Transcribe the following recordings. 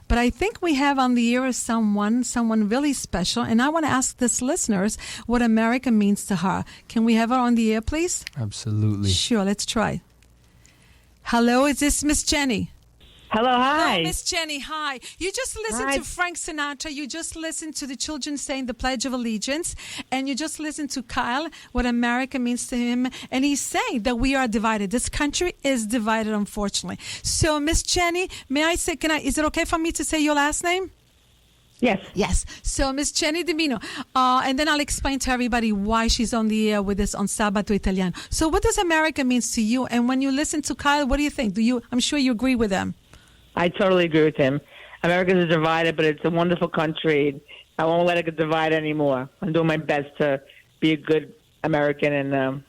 But I think we have on the air someone really special. And I want to ask this listeners what America means to her. Can we have her on the air, please? Absolutely. Sure, let's try. Hello, is this Miss Jenny? Hello, hi. Hello, Miss Jenny, hi. You just listened to Frank Sinatra. You just listened to the children saying the Pledge of Allegiance. And you just listened to Kyle, what America means to him. And he's saying that we are divided. This country is divided, unfortunately. So, Miss Jenny, may I say, is it okay for me to say your last name? Yes. Yes. So, Miss Jenny DiMino, and then I'll explain to everybody why she's on the air with us on Sabato Italiano. So, what does America means to you? And when you listen to Kyle, what do you think? I'm sure you agree with him. I totally agree with him. America is divided, but it's a wonderful country. I won't let it get divided anymore. I'm doing my best to be a good American, and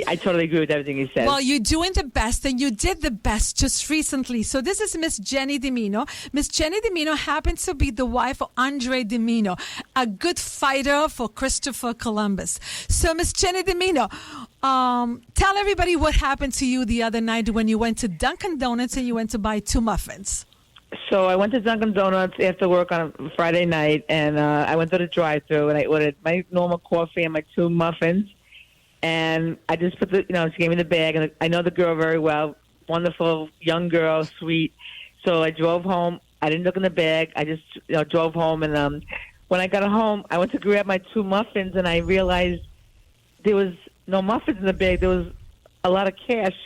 I totally agree with everything he says. Well, you're doing the best, and you did the best just recently. So this is Miss Jenny DiMino. Miss Jenny DiMino happens to be the wife of Andre DiMino, a good fighter for Christopher Columbus. So Miss Jenny DiMino, tell everybody what happened to you the other night when you went to Dunkin' Donuts and you went to buy 2 muffins. So I went to Dunkin' Donuts after work on a Friday night, and I went to the drive-thru, and I ordered my normal coffee and my 2 muffins. And I just put she gave me the bag, and I know the girl very well, wonderful, young girl, sweet. So I drove home. I didn't look in the bag. I just, drove home. And when I got home, I went to grab my 2 muffins, and I realized there was no muffins in the bag. There was a lot of cash,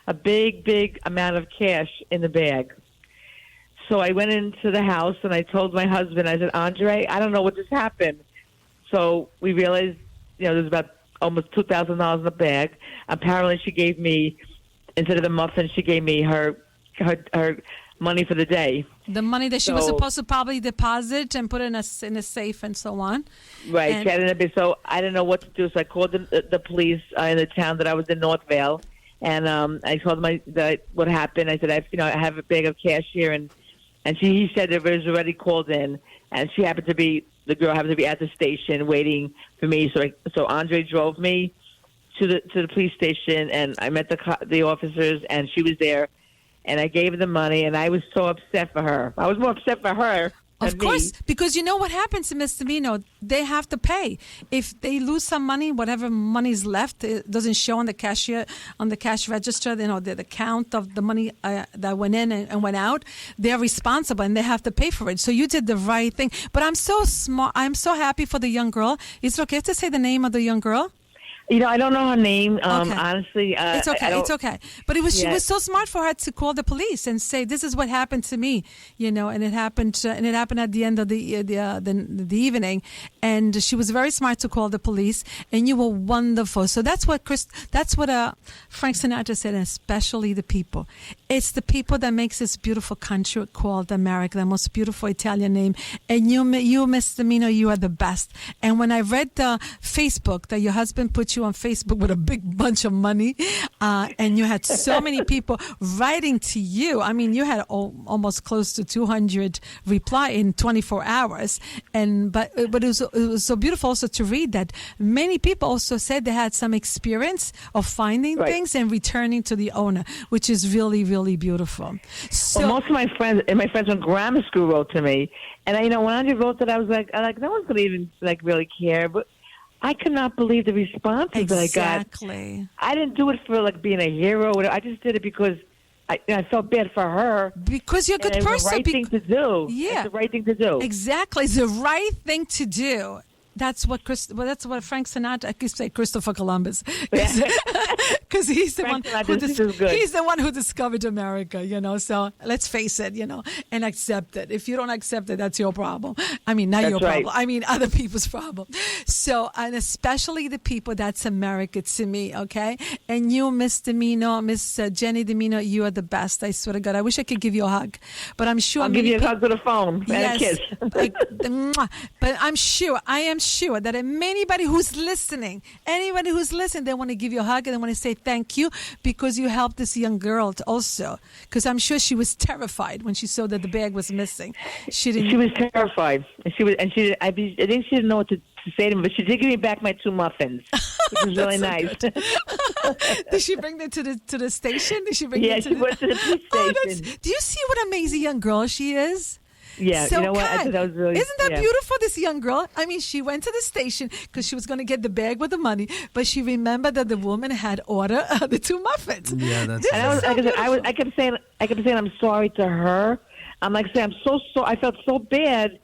a big amount of cash in the bag. So I went into the house, and I told my husband, I said, Andre, I don't know what just happened. So we realized, there's about almost $2,000 in the bag. Apparently, she gave me, instead of the muffins, she gave me her money for the day. The money that she was supposed to probably deposit and put in a safe and so on. Right. She had it in a bit, so I didn't know what to do. So I called the police in the town that I was in, Northvale, and I told them what happened. I said, I have a bag of cash here, and he said it was already called in, and the girl happened to be at the station waiting for me. So Andre drove me to the police station, and I met the officers, and she was there, and I gave her the money, and I was so upset for her. I was more upset for her. Of course, because you know what happens to Mr. DiMino, they have to pay. If they lose some money, whatever money's left, it doesn't show on the cash register, the count of the money that went in and went out, they're responsible and they have to pay for it. So you did the right thing. But I'm so smart. I'm so happy for the young girl. Is it okay to say the name of the young girl? I don't know her name. Okay. Honestly, it's okay. It's okay. But she was so smart for her to call the police and say, "This is what happened to me," and it happened. And it happened at the end of the evening. And she was very smart to call the police. And you were wonderful. So that's what Frank Sinatra said, and especially the people. It's the people that makes this beautiful country called America, the most beautiful Italian name. And you, Miss DiMino, you are the best. And when I read the Facebook that your husband put you on Facebook with a big bunch of money, and you had so many people writing to you. I mean, you had almost close to 200 reply in 24 hours. But it was so beautiful also to read that many people also said they had some experience of finding things and returning to the owner, which is really, really beautiful. So most of my friends from grammar school wrote to me, and when Andre wrote that, I was like, no one's gonna even really care, but I could not believe the responses that I got. Exactly. I didn't do it for being a hero. I just did it because I felt bad for her. Because you're a good person. It's the right thing to do. Yeah. It's the right thing to do. Exactly. It's the right thing to do. That's what Frank Sinatra. I could say Christopher Columbus, because he's the one who discovered America. So let's face it, and accept it. If you don't accept it, that's your problem. I mean, not your problem. I mean, other people's problem. So, and especially the people, that's America to me. Okay, and you, Miss DiMino, Miss Jenny DiMino, you are the best. I swear to God, I wish I could give you a hug, but I'm sure I'll give you a hug with a phone and a kiss. But I am sure that anybody who's listening, they want to give you a hug and they want to say thank you because you helped this young girl also. Because I'm sure she was terrified when she saw that the bag was missing. She was terrified. I think she didn't know what to say to me, but she did give me back my 2 muffins, which was really nice. Did she bring them to the station? Did she bring them to she went to the police station. Do you see what an amazing young girl she is? Yeah, so you know what? I thought that was really, isn't that beautiful, this young girl? I mean, she went to the station because she was going to get the bag with the money, but she remembered that the woman had ordered the 2 muffins. Yeah, that's and I kept saying I'm sorry to her. I'm like saying, I'm so sorry. I felt so bad.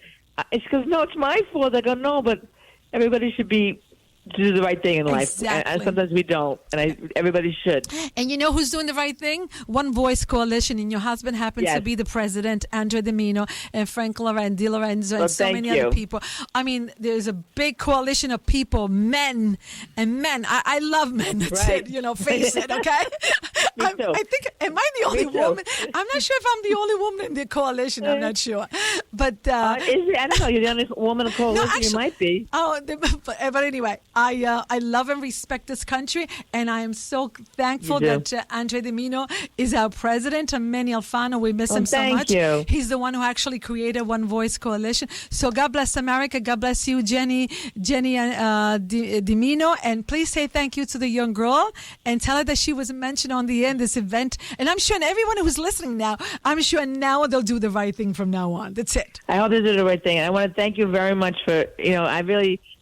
It's because, no, it's my fault. I go, no, but everybody should do the right thing in life. And sometimes we don't. And everybody should. And you know who's doing the right thing? One Voice Coalition. And your husband happens to be the president, Andre DiMino, and Frank Di Lorenzo, and so many other people. I mean, there's a big coalition of people, men. I love men. That's it. Face it, okay? I think, am I the only woman? I'm not sure if I'm the only woman in the coalition. I'm not sure. But I don't know. You're the only woman in the coalition. No, actually, you might be. But anyway, I love and respect this country, and I am so thankful that Andre DiMino is our president. And Manny Alfano, we miss him so much. You. He's the one who actually created One Voice Coalition. So God bless America. God bless you, Jenny DiMino. And please say thank you to the young girl and tell her that she was mentioned on the end this event. And I'm sure, and everyone who's listening now, I'm sure now they'll do the right thing from now on. That's it. I hope they do the right thing. And I want to thank you very much for,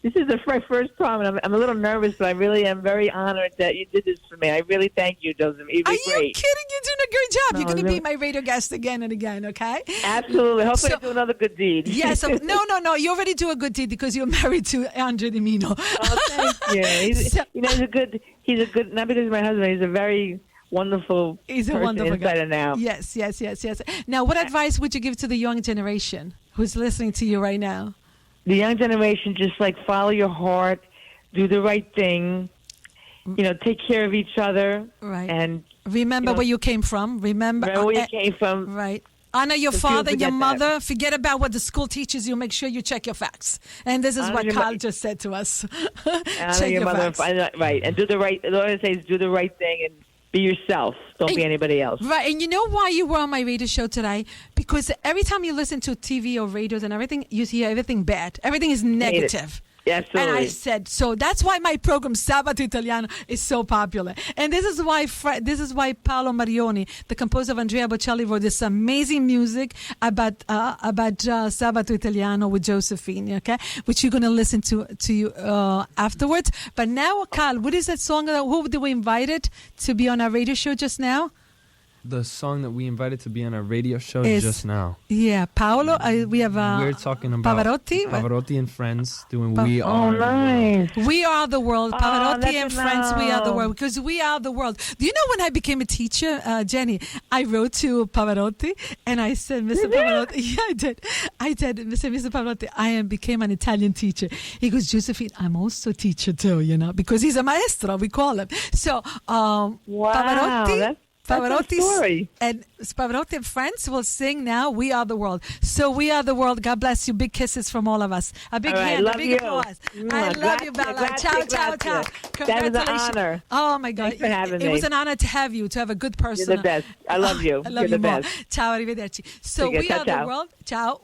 this is my first time, and I'm a little nervous, but I really am very honored that you did this for me. I really thank you, Josephine. Are you kidding? You're doing a great job. You're going to be my radio guest again and again, okay? Absolutely. Hopefully I do another good deed. Yes. No. You already do a good deed because you're married to Andre DiMino. Oh, thank you. He's a good, not because he's my husband, he's a very wonderful guy now. Yes. Now, what advice would you give to the young generation who's listening to you right now? The young generation, just follow your heart, do the right thing, take care of each other. Right. And remember where you came from. Remember where you came from. Right. Honor your father and your mother. Forget about what the school teaches you. Make sure you check your facts. And this is what Carl just said to us. Check your facts. Right. And do the right. The Lord says do the right thing and be yourself. Don't be anybody else. Right. And you know why you were on my radio show today? Because every time you listen to TV or radios and everything, you hear everything bad. Everything is negative. Absolutely. And I said, so that's why my program Sabato Italiano is so popular. And this is why Paolo Marioni, the composer of Andrea Bocelli, wrote this amazing music about Sabato Italiano with Josephine, okay? Which you're going to listen to you afterwards. But now, Carl, what is that song? Who did we invite to be on our radio show just now? The song that we invited to be on our radio show just now. Yeah, Paolo. We have we're talking about Pavarotti and Friends doing We Are the World. We Are the World. Pavarotti and Friends, We Are the World. Because we are the world. Do you know when I became a teacher, Jenny, I wrote to Pavarotti and I said, Mr. Pavarotti, yeah, I did. Mr. Pavarotti, I became an Italian teacher. He goes, Josephine, I'm also a teacher too, because he's a maestro, we call him. So, Pavarotti. Pavarotti and Friends will sing now We Are the World. So We Are the World. God bless you. Big kisses from all of us. A big hand, a big applause. I love you, Bella. Ciao. Congratulations. That is an honor. Oh, my God. Thanks for having me. It was an honor to have you, to have a good person. You're the best. I love you. I love You're you the more. best. Ciao, arrivederci. So We Are the World. Ciao.